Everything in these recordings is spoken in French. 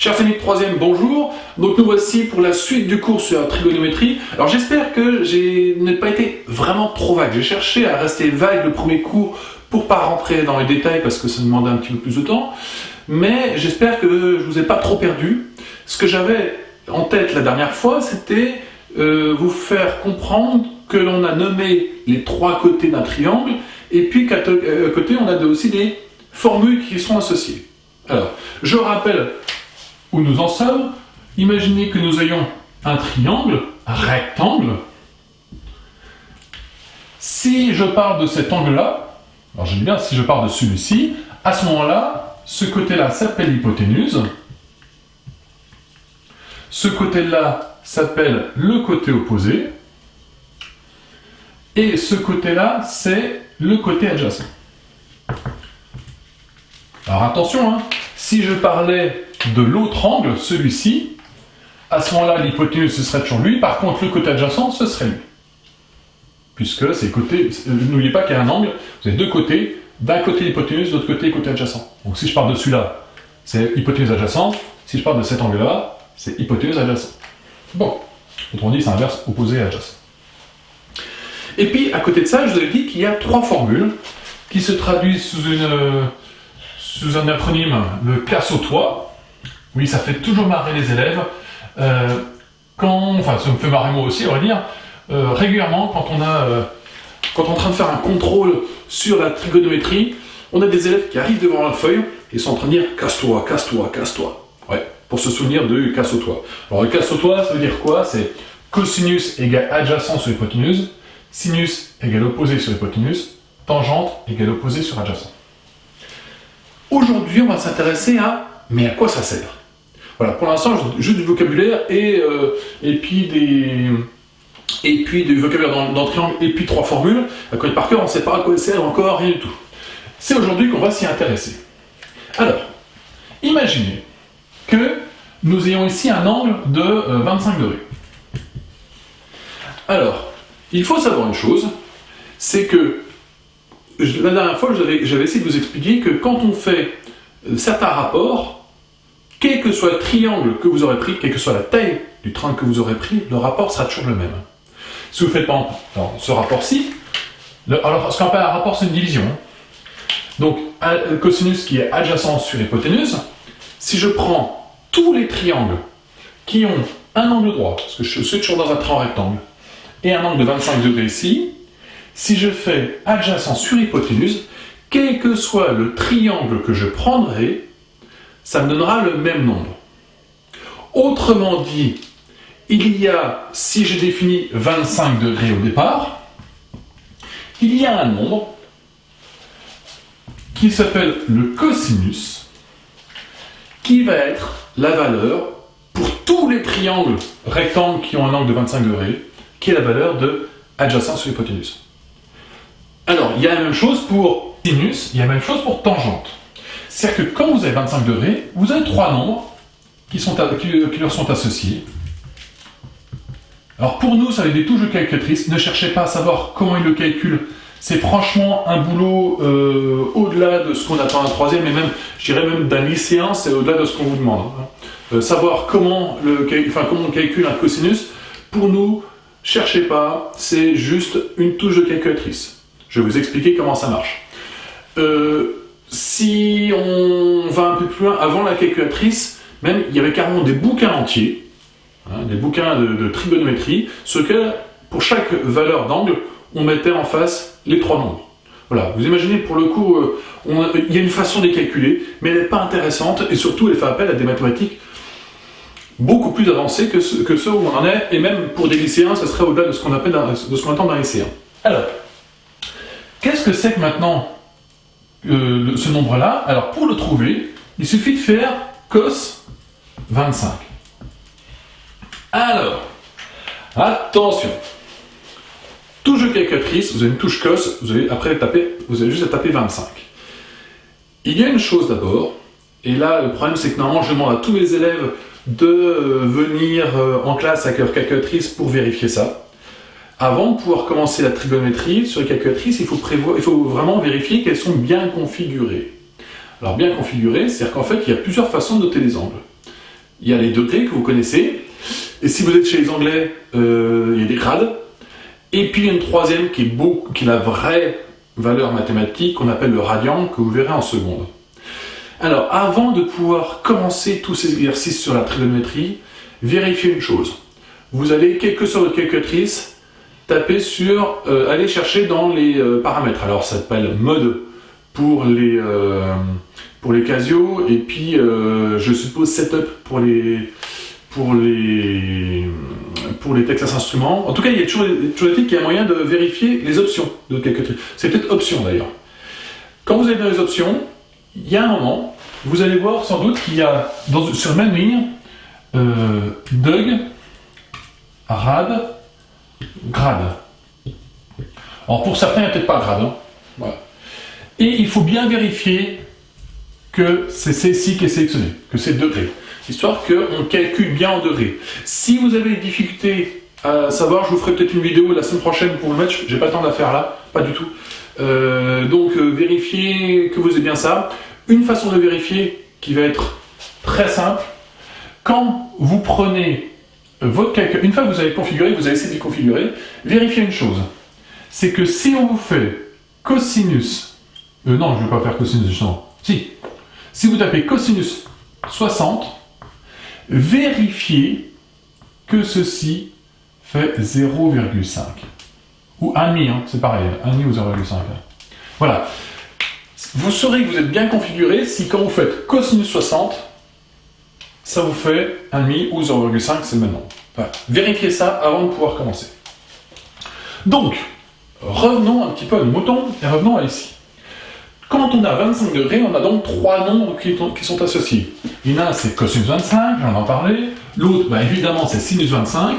Chers amis de 3e, bonjour. Donc nous voici pour la suite du cours sur la trigonométrie. Alors j'espère que je n'ai pas été vraiment trop vague. J'ai cherché à rester vague le premier cours pour pas rentrer dans les détails parce que ça demandait un petit peu plus de temps. Mais j'espère que je vous ai pas trop perdu. Ce que j'avais en tête la dernière fois, c'était vous faire comprendre que l'on a nommé les trois côtés d'un triangle et puis qu'à côté on a aussi des formules qui sont associées. Alors, je rappelle où nous en sommes. Imaginez que nous ayons un triangle, un rectangle. Si je parle de cet angle-là, alors je dis bien si je parle de celui-ci, à ce moment-là, ce côté-là s'appelle l'hypoténuse. Ce côté-là s'appelle le côté opposé. Et ce côté-là, c'est le côté adjacent. Alors attention, si je parlais de l'autre angle, celui-ci, à ce moment-là, l'hypoténuse, ce serait toujours lui. Par contre, le côté adjacent, ce serait lui. Puisque c'est côté. N'oubliez pas qu'il y a un angle, vous avez deux côtés. D'un côté l'hypoténuse, de l'autre côté le côté adjacent. Donc si je parle de celui-là, c'est hypoténuse adjacent. Si je parle de cet angle-là, c'est hypoténuse adjacent. Bon, autrement dit, c'est inverse, opposé et adjacent. Et puis, à côté de ça, je vous ai dit qu'il y a trois formules qui se traduisent sous un acronyme, le casse-au-toit. Oui, ça fait toujours marrer les élèves. Enfin, ça me fait marrer moi aussi, on va dire. Régulièrement, quand on est en train de faire un contrôle sur la trigonométrie, on a des élèves qui arrivent devant la feuille et sont en train de dire « casse-toi, casse-toi, casse-toi ». Ouais, pour se souvenir du casse-au-toit. Alors, le casse-au-toit, ça veut dire quoi? C'est cosinus égale adjacent sur hypoténuse, sinus égale opposé sur hypoténuse, tangente égale opposé sur adjacent. Aujourd'hui, on va s'intéresser à « mais à quoi ça sert ?» Voilà, pour l'instant, juste du vocabulaire et puis du vocabulaire dans le triangle et puis trois formules. À connaître par cœur, on ne sait pas à quoi ça sert encore, rien du tout. C'est aujourd'hui qu'on va s'y intéresser. Alors, imaginez que nous ayons ici un angle de 25 degrés. Alors, il faut savoir une chose, c'est que la dernière fois, j'avais essayé de vous expliquer que quand on fait certains rapports, quel que soit le triangle que vous aurez pris, quelle que soit la taille du triangle que vous aurez pris, le rapport sera toujours le même. Si vous faites par exemple ce rapport-ci, alors ce qu'on appelle un rapport, c'est une division. Donc, le cosinus qui est adjacent sur hypoténuse, si je prends tous les triangles qui ont un angle droit, parce que je suis toujours dans un triangle rectangle, et un angle de 25 degrés ici, si je fais adjacent sur hypoténuse, quel que soit le triangle que je prendrai, ça me donnera le même nombre. Autrement dit, il y a, si j'ai défini 25 degrés au départ, il y a un nombre qui s'appelle le cosinus, qui va être la valeur pour tous les triangles rectangles qui ont un angle de 25 degrés, qui est la valeur de adjacent sur hypoténuse. Alors, il y a la même chose pour sinus, il y a la même chose pour tangente. C'est-à-dire que quand vous avez 25 degrés, vous avez trois nombres qui leur sont associés. Alors pour nous, ça va être des touches de calculatrice. Ne cherchez pas à savoir comment ils le calculent. C'est franchement un boulot au-delà de ce qu'on attend d'un troisième, et même, je dirais même d'un lycéen, c'est au-delà de ce qu'on vous demande. Savoir comment on calcule un cosinus, pour nous, cherchez pas, c'est juste une touche de calculatrice. Je vais vous expliquer comment ça marche. Si on va un peu plus loin, avant la calculatrice, même il y avait carrément des bouquins entiers, des bouquins de trigonométrie, sur lesquels, pour chaque valeur d'angle, on mettait en face les trois nombres. Voilà, vous imaginez, pour le coup, il y a une façon de les calculer, mais elle n'est pas intéressante, et surtout elle fait appel à des mathématiques beaucoup plus avancées que ceux où on en est, et même pour des lycéens, ça serait au-delà de ce qu'on attend d'un lycéen. Alors, qu'est-ce que c'est que maintenant ce nombre-là? Alors, pour le trouver, il suffit de faire cos 25. Alors, attention. Touche de calculatrice, vous avez une touche cos, vous avez juste à taper 25. Il y a une chose d'abord, et là, le problème, c'est que normalement, je demande à tous mes élèves de venir en classe avec leur calculatrice pour vérifier ça. Avant de pouvoir commencer la trigonométrie sur les calculatrices, il faut vraiment vérifier qu'elles sont bien configurées. Alors bien configurées, c'est-à-dire qu'en fait, il y a plusieurs façons de noter les angles. il y a les degrés que vous connaissez, et si vous êtes chez les Anglais, il y a des grades, et puis il y a une troisième qui est la vraie valeur mathématique qu'on appelle le radian, que vous verrez en seconde. Alors, avant de pouvoir commencer tous ces exercices sur la trigonométrie, vérifiez une chose. Vous allez, quelle que soit votre calculatrice, taper sur, aller chercher dans les paramètres. Alors, ça s'appelle mode pour les Casio, et puis je suppose setup pour les Texas Instruments. En tout cas, il y a toujours qu'il y a moyen de vérifier les options de calculatrice. C'est peut-être option d'ailleurs. Quand vous allez dans les options, il y a un moment, vous allez voir sans doute qu'il y a sur la même ligne Dug, Rad, Grade. Alors pour certains, il n'y a peut-être pas Grade. Hein. Voilà. Et il faut bien vérifier que c'est celle-ci qui est sélectionnée, que c'est degré, histoire qu'on calcule bien en degrés. Si vous avez des difficultés à savoir, je vous ferai peut-être une vidéo la semaine prochaine pour le match, j'ai pas le temps de la faire là, pas du tout. Donc vérifiez que vous avez bien ça. Une façon de vérifier qui va être très simple, quand vous prenez votre calcul, une fois que vous avez configuré, vous avez essayé de le configurer, vérifiez une chose, c'est que si on vous fait cosinus, non je ne vais pas faire cosinus justement, si vous tapez cosinus 60, vérifiez que ceci fait 0,5 ou 1,5, hein, c'est pareil, 1,5 ou 0,5. Voilà. Vous saurez que vous êtes bien configuré si quand vous faites cosinus 60, ça vous fait 1,5 ou 0,5, c'est maintenant. Voilà. Vérifiez ça avant de pouvoir commencer. Donc, revenons un petit peu à nos moutons et revenons à ici. Quand on a 25 degrés, on a donc trois nombres qui sont associés. Il y en a un, c'est cosinus 25, j'en ai parlé. L'autre, bah, évidemment, c'est sinus 25.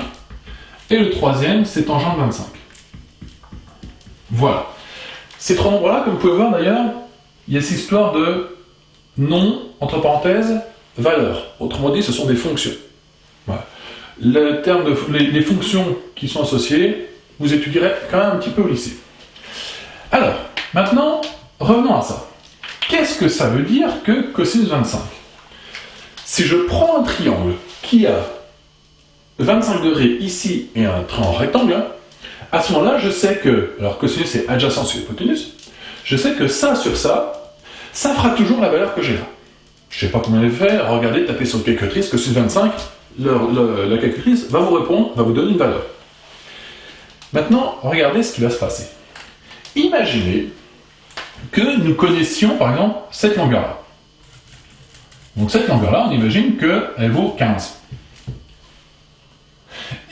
Et le troisième, c'est tangente 25. Voilà. Ces trois nombres-là, comme vous pouvez voir d'ailleurs, il y a cette histoire de nom, entre parenthèses, valeur. Autrement dit, ce sont des fonctions. Voilà. Le terme de les fonctions qui sont associées, vous étudierez quand même un petit peu au lycée. Alors, maintenant, revenons à ça. Qu'est-ce que ça veut dire que cosinus 25? Si je prends un triangle qui a 25 degrés ici et un triangle rectangle, à ce moment-là, je sais que, alors cosinus c'est adjacent sur hypoténuse, je sais que ça sur ça, ça fera toujours la valeur que j'ai là. Je ne sais pas comment le faire, regardez, tapez sur la calculatrice, cosinus 25, la calculatrice va vous répondre, va vous donner une valeur. Maintenant, regardez ce qui va se passer. Imaginez que nous connaissions, par exemple, cette longueur-là. Donc cette longueur-là, on imagine qu'elle vaut 15.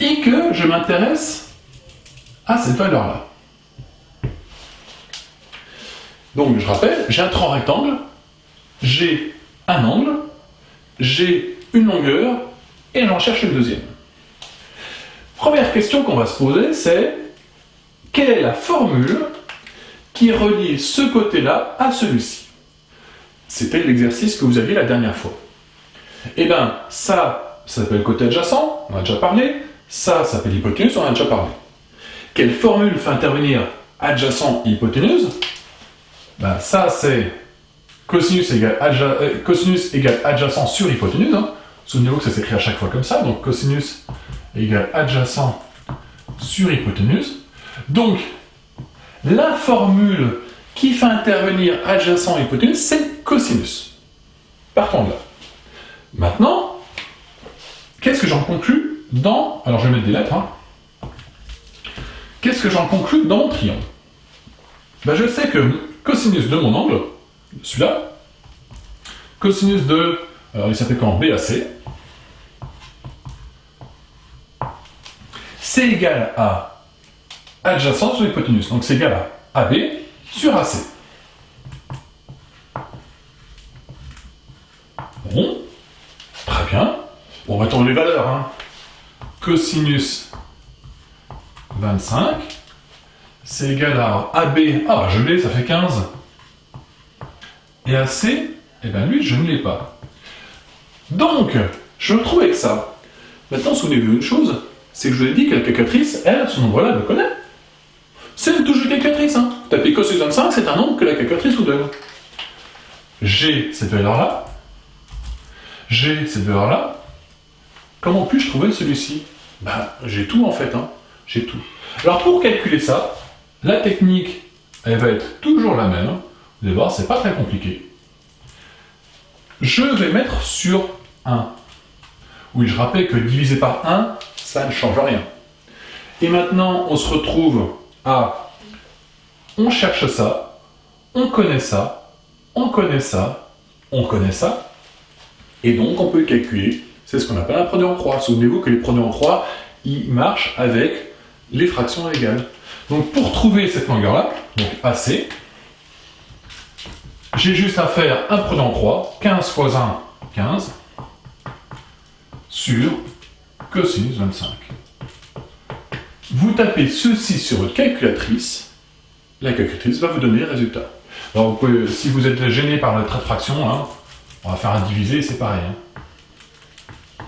Et que je m'intéresse à cette valeur-là. Donc je rappelle, j'ai un triangle rectangle, j'ai un angle, j'ai une longueur, et j'en cherche une deuxième. Première question qu'on va se poser, c'est quelle est la formule qui relie ce côté-là à celui-ci? C'était l'exercice que vous aviez la dernière fois. Eh bien, ça s'appelle côté adjacent, on en a déjà parlé. Ça s'appelle hypoténuse, on en a déjà parlé. Quelle formule fait intervenir adjacent et hypoténuse? Ben, ça, c'est cosinus égale adjacent sur hypoténuse. Hein. Souvenez-vous que ça s'écrit à chaque fois comme ça. Donc, cosinus égale adjacent sur hypoténuse. Donc, la formule qui fait intervenir adjacent et hypoténuse, c'est cosinus. Partons de là. Maintenant, qu'est-ce que j'en conclus dans... Alors, je vais mettre des lettres. Hein. Qu'est-ce que j'en conclus dans mon triangle? Ben, je sais que cosinus de mon angle, celui-là, cosinus de... Alors, il s'appelle quand BAC, c'est égal à adjacent sur l'hypoténuse. Donc, c'est égal à AB sur AC. Bon, très bien. Bon, on va tourner les valeurs. Hein. Cosinus 25, c'est égal à AB. Ah, bah, je l'ai, ça fait 15. Et AC, eh bien lui, je ne l'ai pas. Donc, je me retrouve avec ça. Maintenant, souvenez-vous d'une chose, c'est que je vous ai dit que la calculatrice, elle, ce nombre-là, elle le connaît. C'est une touche de calculatrice. Hein. Tapez cosinus 25, c'est un nombre que la calculatrice vous donne. J'ai cette valeur-là. J'ai cette valeur-là. comment puis-je trouver celui-ci? Ben, j'ai tout en fait, hein. J'ai tout. Alors pour calculer ça, la technique, elle va être toujours la même. Vous allez voir, c'est pas très compliqué. Je vais mettre sur 1. Oui, je rappelle que divisé par 1, ça ne change rien. Et maintenant, on se retrouve à... On cherche ça, on connaît ça, on connaît ça, on connaît ça. Et donc, on peut calculer. C'est ce qu'on appelle un produit en croix. Souvenez-vous que les produits en croix, ils marchent avec les fractions égales. Donc, pour trouver cette longueur-là, donc AC, j'ai juste à faire un produit en croix, 15 fois 1, 15, sur cosinus 25. Vous tapez ceci sur votre calculatrice, la calculatrice va vous donner le résultat. Alors, vous pouvez, si vous êtes gêné par le trait de fraction, hein, on va faire un divisé, c'est pareil. Hein.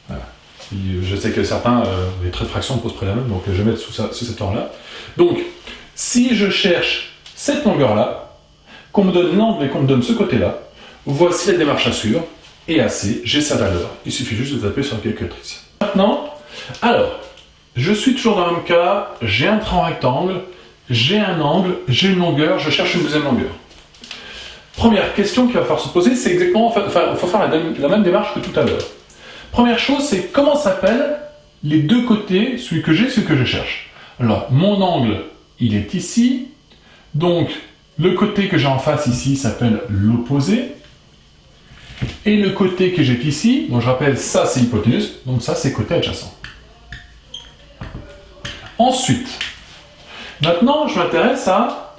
Voilà. Je sais que certains, les traits de fraction posent problème, donc je vais mettre sous cet ordre-là. Donc, si je cherche cette longueur-là, qu'on me donne l'angle et qu'on me donne ce côté-là, voici la démarche à suivre, et AC, j'ai sa valeur. Il suffit juste de taper sur la calculatrice. Maintenant, alors, je suis toujours dans le même cas, j'ai un trait en rectangle, j'ai un angle, j'ai une longueur, je cherche une deuxième longueur. Première question qu'il va falloir se poser, c'est exactement, il faut faire la même démarche que tout à l'heure. Première chose, c'est comment s'appellent les deux côtés, celui que j'ai et celui que je cherche. Alors, mon angle, il est ici, donc le côté que j'ai en face ici s'appelle l'opposé, et le côté que j'ai ici, donc je rappelle, ça c'est hypoténuse, donc ça c'est côté adjacent. Ensuite, maintenant je m'intéresse à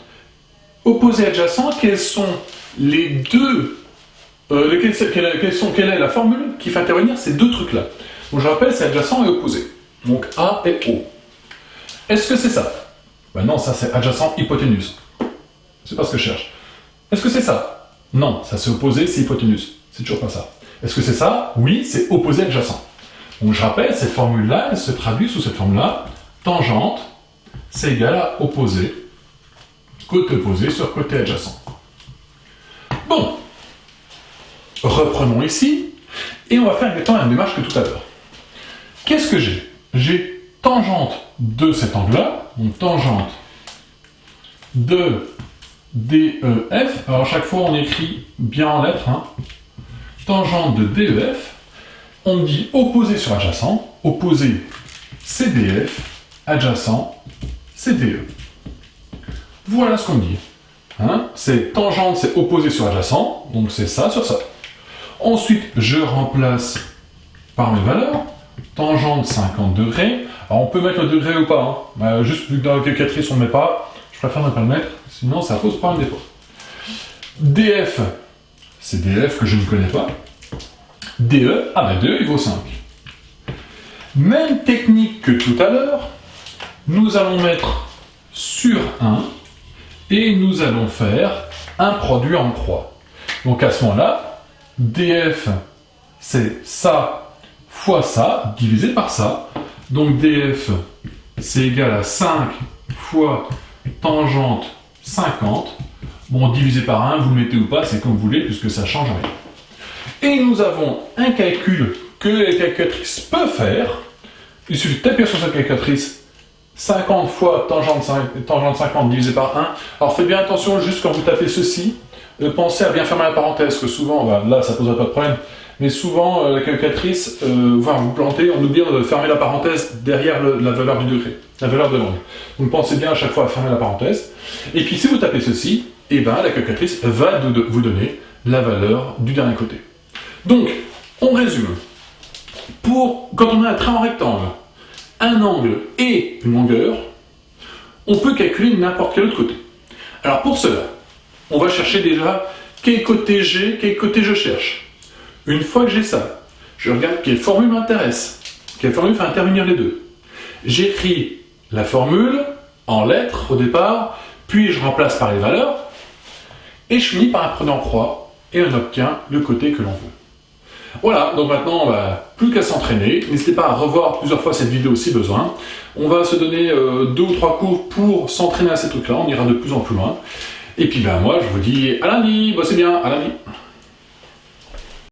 opposé adjacent, quels sont les deux, quelle est la formule qui fait intervenir ces deux trucs-là. Donc je rappelle, c'est adjacent et opposé. Donc A et O. Est-ce que c'est ça? Ben non, ça c'est adjacent hypoténuse. C'est pas ce que je cherche. Est-ce que c'est ça? Non, ça c'est opposé, c'est hypoténuse. C'est toujours pas ça. Est-ce que c'est ça? Oui, c'est opposé adjacent. Donc je rappelle, cette formule-là, elle se traduit sous cette forme-là. Tangente, c'est égal à opposé. Côté opposé sur côté adjacent. Bon. Reprenons ici. Et on va faire exactement la même démarche que tout à l'heure. Qu'est-ce que j'ai? J'ai tangente de cet angle-là. Donc tangente de DEF. Alors chaque fois on écrit bien en lettres. Hein. Tangente de DEF. On me dit opposé sur adjacent. Opposé c'est DF. Adjacent c'est DE. Voilà ce qu'on me dit. Hein, c'est tangente, c'est opposé sur adjacent. Donc c'est ça sur ça. Ensuite, je remplace par mes valeurs. Tangente 50 degrés. Alors on peut mettre le degré ou pas. Hein. Juste vu que dans la calculatrice on ne met pas. Je préfère ne pas le mettre. Sinon ça pose problème des fois. DF, c'est DF que je ne connais pas. DE, ah ben DE il vaut 5. Même technique que tout à l'heure. Nous allons mettre sur 1 et nous allons faire un produit en croix. Donc à ce moment-là, DF, c'est ça fois ça, divisé par ça. Donc DF, c'est égal à 5 fois tangente 50. Bon, divisé par 1, vous le mettez ou pas, c'est comme vous voulez, puisque ça ne change rien. Et nous avons un calcul que la calculatrice peut faire. Il suffit de taper sur cette calculatrice 50 fois tangente 50 divisé par 1. Alors faites bien attention, juste quand vous tapez ceci, pensez à bien fermer la parenthèse, que souvent, là ça ne posera pas de problème, mais souvent la calculatrice va vous planter en oubliant de fermer la parenthèse derrière la valeur du degré, la valeur de l'angle. Donc pensez bien à chaque fois à fermer la parenthèse. Et puis si vous tapez ceci, et ben, la calculatrice va vous donner la valeur du dernier côté. Donc, on résume. Quand on a un trait en rectangle, un angle et une longueur, on peut calculer n'importe quel autre côté. Alors pour cela, on va chercher déjà quel côté j'ai, quel côté je cherche. Une fois que j'ai ça, je regarde quelle formule m'intéresse, quelle formule fait intervenir les deux. J'écris la formule en lettres au départ, puis je remplace par les valeurs, et je finis par un produit en croix, et on obtient le côté que l'on veut. Voilà, donc maintenant, plus qu'à s'entraîner. N'hésitez pas à revoir plusieurs fois cette vidéo si besoin. On va se donner 2 ou 3 cours pour s'entraîner à ces trucs-là. On ira de plus en plus loin. Et puis moi, je vous dis à lundi. Bossez bien, à lundi.